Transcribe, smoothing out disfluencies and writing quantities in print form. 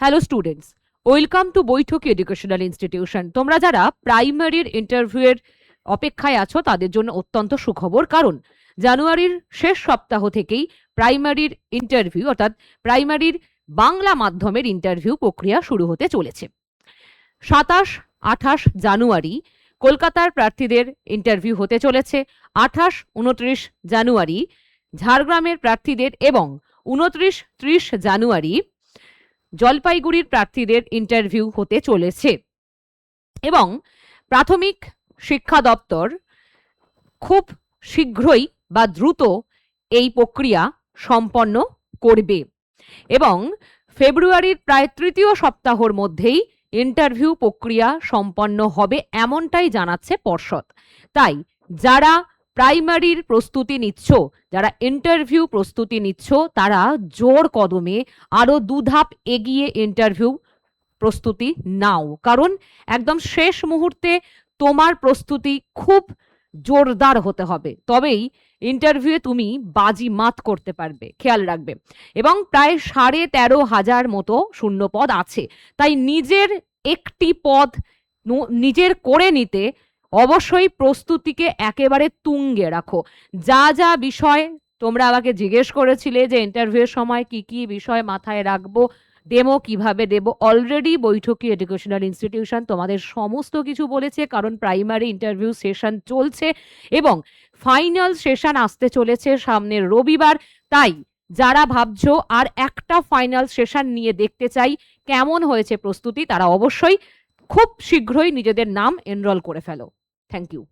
Hello students, welcome to বৈঠকি educational institution. তোমরা যারা প্রাইমারির ইন্টারভিউয়ের অপেক্ষায় আছো তাদের জন্য অত্যন্ত সুখবর, কারণ জানুয়ারির শেষ সপ্তাহ থেকেই প্রাইমারির ইন্টারভিউ অর্থাৎ প্রাইমারির বাংলা মাধ্যমের ইন্টারভিউ প্রক্রিয়া শুরু হতে চলেছে। 27-28 জানুয়ারি কলকাতার প্রার্থীদের ইন্টারভিউ হতে চলেছে। 28-29 জানুয়ারি ঝাড়গ্রামের প্রার্থীদের এবং 29-30 জানুয়ারি জলপাইগুড়ির প্রার্থীদের ইন্টারভিউ হতে চলেছে। এবং প্রাথমিক শিক্ষা দপ্তর খুব শীঘ্রই বা দ্রুত এই প্রক্রিয়া সম্পন্ন করবে এবং ফেব্রুয়ারির প্রায় তৃতীয় সপ্তাহের মধ্যেই ইন্টারভিউ প্রক্রিয়া সম্পন্ন হবে এমনটাই জানাচ্ছে পর্ষদ। তাই যারা প্রাইমারির প্রস্তুতি নিচ্ছ, যারা ইন্টারভিউ প্রস্তুতি নিচ্ছ, তারা জোর কদমে আরো দুধাপ এগিয়ে ইন্টারভিউ প্রস্তুতি নাও, কারণ একদম শেষ মুহূর্তে তোমার প্রস্তুতি খুব জোরদার হতে হবে, তবেই ইন্টারভিউয়ে তুমি বাজি মাত করতে পারবে। খেয়াল রাখবে। এবং প্রায় 13,500 মতো শূন্য পদ আছে, তাই নিজের একটি পদ নিজের করে নিতে অবশ্যই প্রস্তুতিকে একেবারে তুঙ্গে রাখো। যা যা বিষয় তোমরা আমাকে জিজ্ঞেস করেছিলে যে ইন্টারভিউয়ের সময় কি কি বিষয় মাথায় রাখবো, ডেমো কিভাবে দেব, অলরেডি বৈঠকি এডুকেশনাল ইনস্টিটিউশন তোমাদের সমস্ত কিছু বলেছে, কারণ প্রাইমারি ইন্টারভিউ সেশন চলছে এবং ফাইনাল সেশন আসতে চলেছে সামনের রবিবার। তাই যারা ভাবছো আর একটা ফাইনাল সেশন নিয়ে দেখতে চাই কেমন হয়েছে প্রস্তুতি, তারা অবশ্যই খুব শীঘ্রই নিজেদের নাম এনরোল করে ফেলো। Thank you.